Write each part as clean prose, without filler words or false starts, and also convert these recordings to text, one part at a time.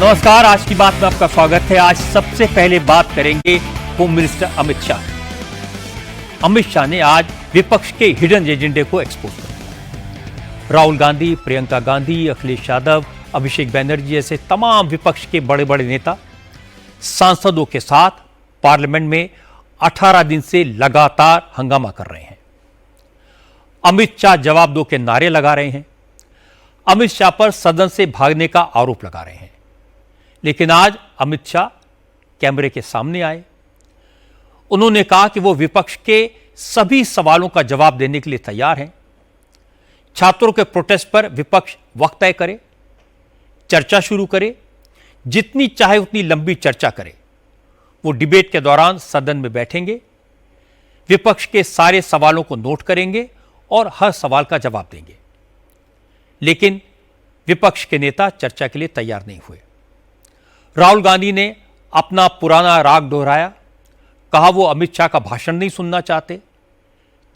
नमस्कार, आज की बात में आपका स्वागत है। आज सबसे पहले बात करेंगे होम मिनिस्टर अमित शाह। अमित शाह ने आज विपक्ष के हिडन एजेंडे को एक्सपोज कर दिया। राहुल गांधी, प्रियंका गांधी, अखिलेश यादव, अभिषेक बैनर्जी जैसे तमाम विपक्ष के बड़े बड़े नेता सांसदों के साथ पार्लियामेंट में 18 दिन से लगातार हंगामा कर रहे हैं। अमित शाह जवाब दो के नारे लगा रहे हैं। अमित शाह पर सदन से भागने का आरोप लगा रहे हैं। लेकिन आज अमित शाह कैमरे के सामने आए। उन्होंने कहा कि वो विपक्ष के सभी सवालों का जवाब देने के लिए तैयार हैं। छात्रों के प्रोटेस्ट पर विपक्ष वक्त तय करे, चर्चा शुरू करे, जितनी चाहे उतनी लंबी चर्चा करे। वो डिबेट के दौरान सदन में बैठेंगे, विपक्ष के सारे सवालों को नोट करेंगे और हर सवाल का जवाब देंगे। लेकिन विपक्ष के नेता चर्चा के लिए तैयार नहीं हुए। राहुल गांधी ने अपना पुराना राग दोहराया, कहा वो अमित शाह का भाषण नहीं सुनना चाहते,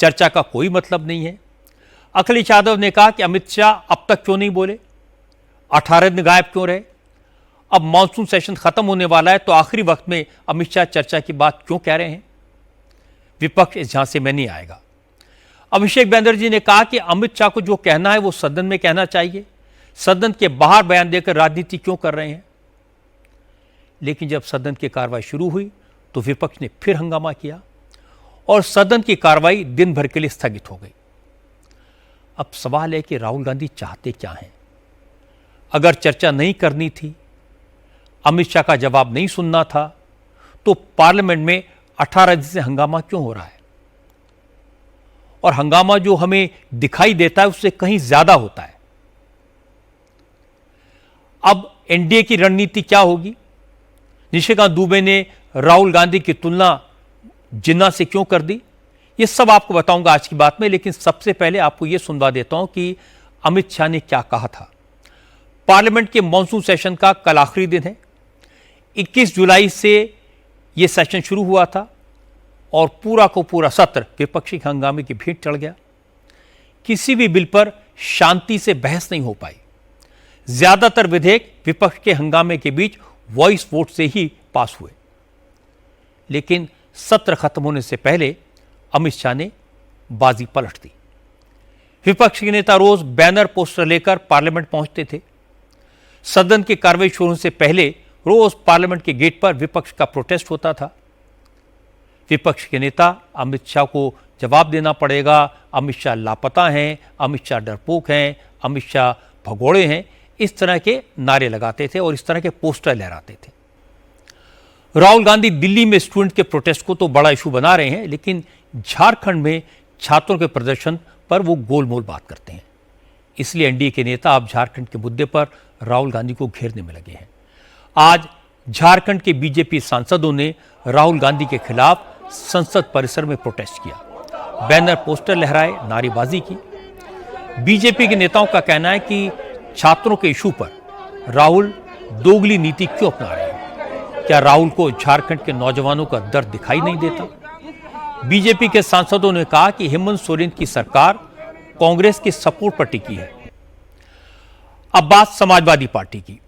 चर्चा का कोई मतलब नहीं है। अखिलेश यादव ने कहा कि अमित शाह अब तक क्यों नहीं बोले, 18 दिन गायब क्यों रहे, अब मॉनसून सेशन खत्म होने वाला है तो आखिरी वक्त में अमित शाह चर्चा की बात क्यों कह रहे हैं। विपक्ष इस झांसे में नहीं आएगा। अभिषेक बैनर्जी ने कहा कि अमित शाह को जो कहना है वो सदन में कहना चाहिए, सदन के बाहर बयान देकर राजनीति क्यों कर रहे हैं। लेकिन जब सदन की कार्रवाई शुरू हुई तो विपक्ष ने फिर हंगामा किया और सदन की कार्रवाई दिन भर के लिए स्थगित हो गई। अब सवाल है कि राहुल गांधी चाहते क्या हैं। अगर चर्चा नहीं करनी थी, अमित शाह का जवाब नहीं सुनना था, तो पार्लियामेंट में 18 दिन से हंगामा क्यों हो रहा है। और हंगामा जो हमें दिखाई देता है उससे कहीं ज्यादा होता है। अब एनडीए की रणनीति क्या होगी। निशिकांत दुबे ने राहुल गांधी की तुलना जिन्ना से क्यों कर दी, ये सब आपको बताऊंगा आज की बात में। लेकिन सबसे पहले आपको यह सुनवा देता हूं कि अमित शाह ने क्या कहा था। पार्लियामेंट के मॉनसून सेशन का कल आखिरी दिन है। 21 जुलाई से यह सेशन शुरू हुआ था और पूरा को पूरा सत्र विपक्षी हंगामे की भेंट चढ़ गया। किसी भी बिल पर शांति से बहस नहीं हो पाई। ज्यादातर विधेयक विपक्ष के हंगामे के बीच वॉइस वोट से ही पास हुए। लेकिन सत्र खत्म होने से पहले अमित शाह ने बाजी पलट दी। विपक्ष के नेता रोज बैनर पोस्टर लेकर पार्लियामेंट पहुंचते थे। सदन की कार्रवाई शुरू होने से पहले रोज पार्लियामेंट के गेट पर विपक्ष का प्रोटेस्ट होता था। विपक्ष के नेता अमित शाह को जवाब देना पड़ेगा, अमित शाह लापता हैं, अमित शाह डरपोक हैं, अमित शाह भगोड़े हैं, इस तरह के नारे लगाते थे और इस तरह के पोस्टर लहराते थे। राहुल गांधी दिल्ली में स्टूडेंट के प्रोटेस्ट को तो बड़ा इशू बना रहे हैं, लेकिन झारखंड में छात्रों के प्रदर्शन पर वो गोलमोल बात करते हैं। इसलिए एनडीए के नेता अब झारखंड के मुद्दे पर राहुल गांधी को घेरने में लगे हैं। आज झारखंड के बीजेपी सांसदों ने राहुल गांधी के खिलाफ संसद परिसर में प्रोटेस्ट किया, बैनर पोस्टर लहराए, नारेबाजी की। बीजेपी के नेताओं का कहना है कि छात्रों के इशू पर राहुल दोगली नीति क्यों अपना रहे हैं। क्या राहुल को झारखंड के नौजवानों का दर्द दिखाई नहीं देता। बीजेपी के सांसदों ने कहा कि हेमंत सोरेन की सरकार कांग्रेस के सपोर्ट पर टिकी है। अब बात समाजवादी पार्टी की।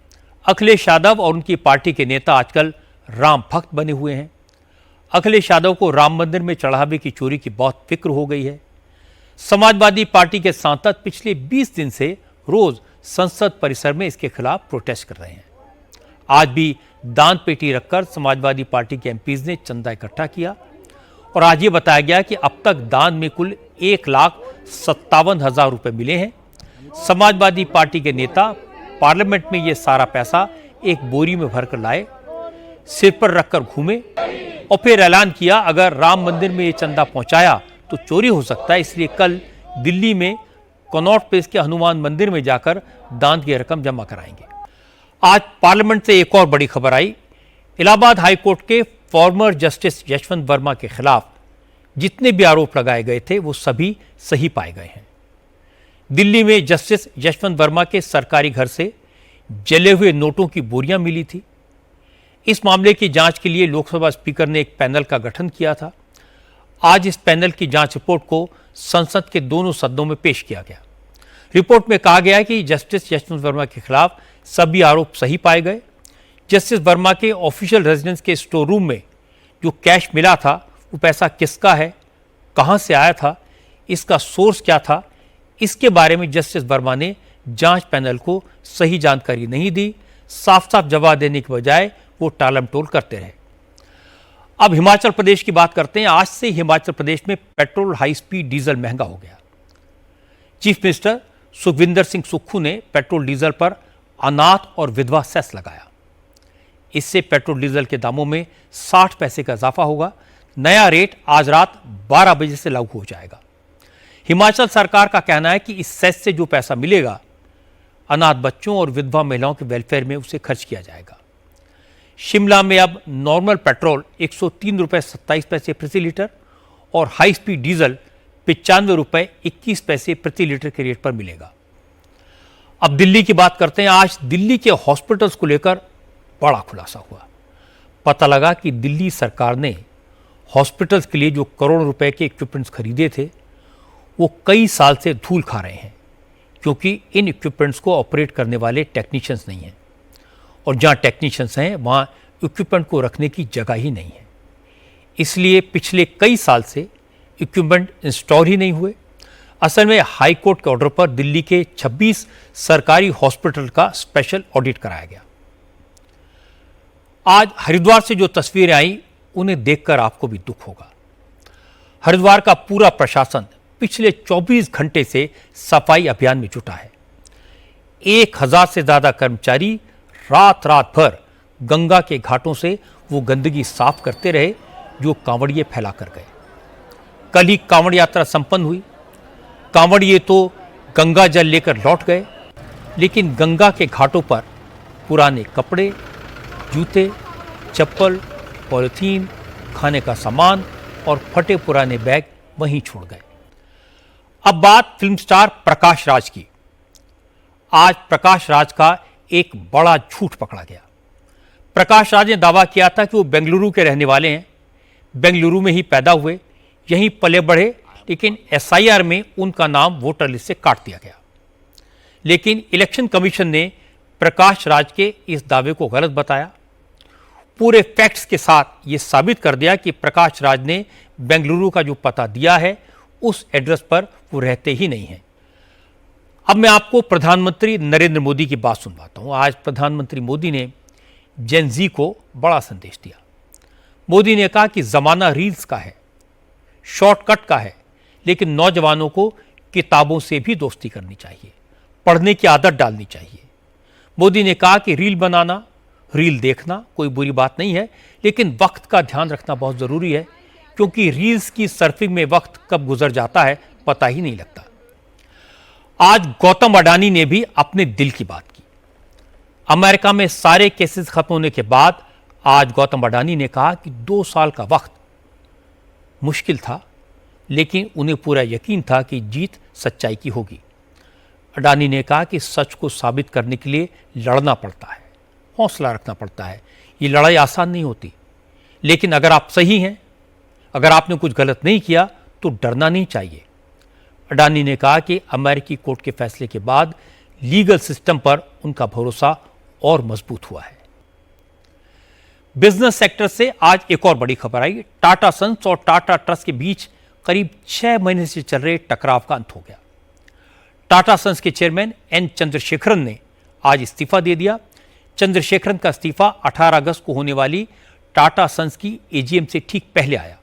अखिलेश यादव और उनकी पार्टी के नेता आजकल राम भक्त बने हुए हैं। अखिलेश यादव को राम मंदिर में चढ़ावे की चोरी की बहुत फिक्र हो गई है। समाजवादी पार्टी के सांसद पिछले 20 दिन से रोज संसद परिसर में इसके खिलाफ प्रोटेस्ट कर रहे हैं। आज भी दान पेटी रखकर समाजवादी पार्टी के एमपीज ने चंदा इकट्ठा किया और आज ये बताया गया कि अब तक दान में कुल 1,57,000 रुपए मिले हैं। समाजवादी पार्टी के नेता पार्लियामेंट में ये सारा पैसा एक बोरी में भरकर लाए, सिर पर रखकर घूमे और फिर ऐलान किया अगर राम मंदिर में ये चंदा पहुंचाया तो चोरी हो सकता है। इसलिए कल दिल्ली में कनॉट प्लेस के हनुमान मंदिर में जाकर दान की रकम जमा कराएंगे। आज पार्लियामेंट से एक और बड़ी खबर आई। इलाहाबाद हाईकोर्ट के फॉर्मर जस्टिस यशवंत वर्मा के खिलाफ जितने भी आरोप लगाए गए थे वो सभी सही पाए गए हैं। दिल्ली में जस्टिस यशवंत वर्मा के सरकारी घर से जले हुए नोटों की बोरियां मिली थी। इस मामले की जांच के लिए लोकसभा स्पीकर ने एक पैनल का गठन किया था। आज इस पैनल की जांच रिपोर्ट को संसद के दोनों सदनों में पेश किया गया। रिपोर्ट में कहा गया है कि जस्टिस यशवंत वर्मा के खिलाफ सभी आरोप सही पाए गए। जस्टिस वर्मा के ऑफिशियल रेजिडेंस के स्टोर रूम में जो कैश मिला था वो पैसा किसका है, कहां से आया था, इसका सोर्स क्या था, इसके बारे में जस्टिस वर्मा ने जांच पैनल को सही जानकारी नहीं दी। साफ साफ जवाब देने के बजाय वो टालम टोल करते रहे। अब हिमाचल प्रदेश की बात करते हैं। आज से हिमाचल प्रदेश में पेट्रोल, हाई स्पीड डीजल महंगा हो गया। चीफ मिनिस्टर सुखविंदर सिंह सुक्खू ने पेट्रोल डीजल पर अनाथ और विधवा सेस लगाया। इससे पेट्रोल डीजल के दामों में 60 पैसे का इजाफा होगा। नया रेट आज रात 12 बजे से लागू हो जाएगा। हिमाचल सरकार का कहना है कि इस सेस से जो पैसा मिलेगा अनाथ बच्चों और विधवा महिलाओं के वेलफेयर में उसे खर्च किया जाएगा। शिमला में अब नॉर्मल पेट्रोल 103 रुपये 27 पैसे प्रति लीटर और हाई स्पीड डीजल 95 रुपये 21 पैसे प्रति लीटर के रेट पर मिलेगा। अब दिल्ली की बात करते हैं। आज दिल्ली के हॉस्पिटल्स को लेकर बड़ा खुलासा हुआ। पता लगा कि दिल्ली सरकार ने हॉस्पिटल्स के लिए जो करोड़ों रुपए के इक्विपमेंट्स खरीदे थे वो कई साल से धूल खा रहे हैं, क्योंकि इन इक्विपमेंट्स को ऑपरेट करने वाले टेक्नीशियंस नहीं हैं और जहां टेक्नीशियंस हैं वहां इक्विपमेंट को रखने की जगह ही नहीं है। इसलिए पिछले कई साल से इक्विपमेंट इंस्टॉल ही नहीं हुए। असल में हाई कोर्ट के ऑर्डर पर दिल्ली के 26 सरकारी हॉस्पिटल का स्पेशल ऑडिट कराया गया। आज हरिद्वार से जो तस्वीरें आई उन्हें देखकर आपको भी दुख होगा। हरिद्वार का पूरा प्रशासन पिछले 24 घंटे से सफाई अभियान में जुटा है। 1000 से ज्यादा कर्मचारी रात रात भर गंगा के घाटों से वो गंदगी साफ करते रहे जो कांवड़िए फैला कर गए। कल ही कांवड़ यात्रा संपन्न हुई। कांवड़िए तो गंगा जल लेकर लौट गए, लेकिन गंगा के घाटों पर पुराने कपड़े, जूते, चप्पल, पॉलिथीन, खाने का सामान और फटे पुराने बैग वहीं छोड़ गए। अब बात फिल्म स्टार प्रकाश राज की। आज प्रकाश राज का एक बड़ा झूठ पकड़ा गया। प्रकाश राज ने दावा किया था कि वो बेंगलुरु के रहने वाले हैं, बेंगलुरु में ही पैदा हुए, यहीं पले बढ़े, लेकिन एसआईआर में उनका नाम वोटर लिस्ट से काट दिया गया। लेकिन इलेक्शन कमीशन ने प्रकाश राज के इस दावे को गलत बताया। पूरे फैक्ट्स के साथ ये साबित कर दिया कि प्रकाश राज ने बेंगलुरु का जो पता दिया है उस एड्रेस पर वो रहते ही नहीं हैं। अब मैं आपको प्रधानमंत्री नरेंद्र मोदी की बात सुनवाता हूं। आज प्रधानमंत्री मोदी ने जेन जी को बड़ा संदेश दिया। मोदी ने कहा कि जमाना रील्स का है, शॉर्टकट का है, लेकिन नौजवानों को किताबों से भी दोस्ती करनी चाहिए, पढ़ने की आदत डालनी चाहिए। मोदी ने कहा कि रील बनाना, रील देखना कोई बुरी बात नहीं है, लेकिन वक्त का ध्यान रखना बहुत ज़रूरी है, क्योंकि रील्स की सर्फिंग में वक्त कब गुजर जाता है पता ही नहीं लगता। आज गौतम अडानी ने भी अपने दिल की बात की। अमेरिका में सारे केसेस खत्म होने के बाद आज गौतम अडानी ने कहा कि 2 साल का वक्त मुश्किल था, लेकिन उन्हें पूरा यकीन था कि जीत सच्चाई की होगी। अडानी ने कहा कि सच को साबित करने के लिए लड़ना पड़ता है, हौसला रखना पड़ता है। ये लड़ाई आसान नहीं होती, लेकिन अगर आप सही हैं, अगर आपने कुछ गलत नहीं किया तो डरना नहीं चाहिए। अडानी ने कहा कि अमेरिकी कोर्ट के फैसले के बाद लीगल सिस्टम पर उनका भरोसा और मजबूत हुआ है। बिजनेस सेक्टर से आज एक और बड़ी खबर आई। टाटा सन्स और टाटा ट्रस्ट के बीच करीब 6 महीने से चल रहे टकराव का अंत हो गया। टाटा सन्स के चेयरमैन एन चंद्रशेखरन ने आज इस्तीफा दे दिया। चंद्रशेखरन का इस्तीफा 18 अगस्त को होने वाली टाटा सन्स की एजीएम से ठीक पहले आया।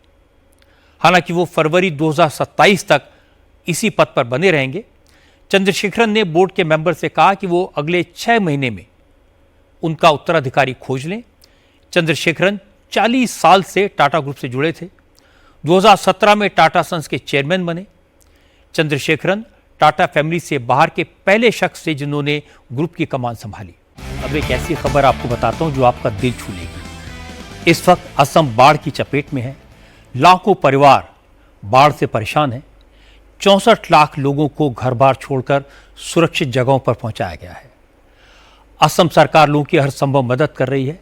हालांकि वो फरवरी 2027 तक इसी पद पर बने रहेंगे। चंद्रशेखरन ने बोर्ड के मेंबर से कहा कि वो अगले 6 महीने में उनका उत्तराधिकारी खोज लें। चंद्रशेखरन 40 साल से टाटा ग्रुप से जुड़े थे। 2017 में टाटा सन्स के चेयरमैन बने। चंद्रशेखरन टाटा फैमिली से बाहर के पहले शख्स थे जिन्होंने ग्रुप की कमान संभाली। अब एक ऐसी खबर आपको बताता हूं जो आपका दिल छू लेगी। इस वक्त असम बाढ़ की चपेट में है। लाखों परिवार बाढ़ से परेशान हैं। 64 लाख लोगों को घर बार छोड़कर सुरक्षित जगहों पर पहुंचाया गया है। असम सरकार लोगों की हर संभव मदद कर रही है,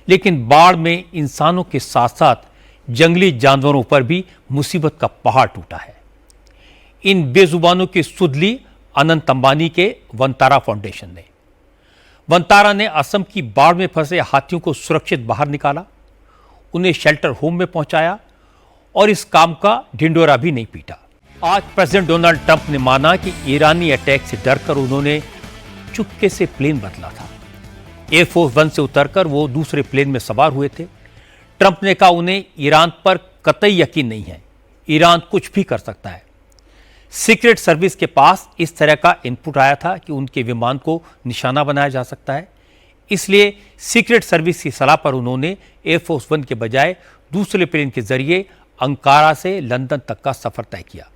लेकिन बाढ़ में इंसानों के साथ साथ जंगली जानवरों पर भी मुसीबत का पहाड़ टूटा है। इन बेजुबानों की सुध ली अनंत अंबानी के वनतारा फाउंडेशन ने। वंतारा ने असम की बाढ़ में फंसे हाथियों को सुरक्षित बाहर निकाला, उन्हें शेल्टर होम में पहुंचाया और इस काम का ढिंडोरा भी नहीं पीटा। आज प्रेसिडेंट डोनाल्ड ट्रंप ने माना कि ईरानी अटैक से डरकर उन्होंने चुपके से प्लेन बदला था। एयरफोर्स वन से उतरकर वो दूसरे प्लेन में सवार हुए थे। ट्रंप ने कहा उन्हें ईरान पर कतई यकीन नहीं है, ईरान कुछ भी कर सकता है। सीक्रेट सर्विस के पास इस तरह का इनपुट आया था कि उनके विमान को निशाना बनाया जा सकता है, इसलिए सीक्रेट सर्विस की सलाह पर उन्होंने एयरफोर्स वन के बजाय दूसरे प्लेन के जरिए अंकारा से लंदन तक का सफर तय किया।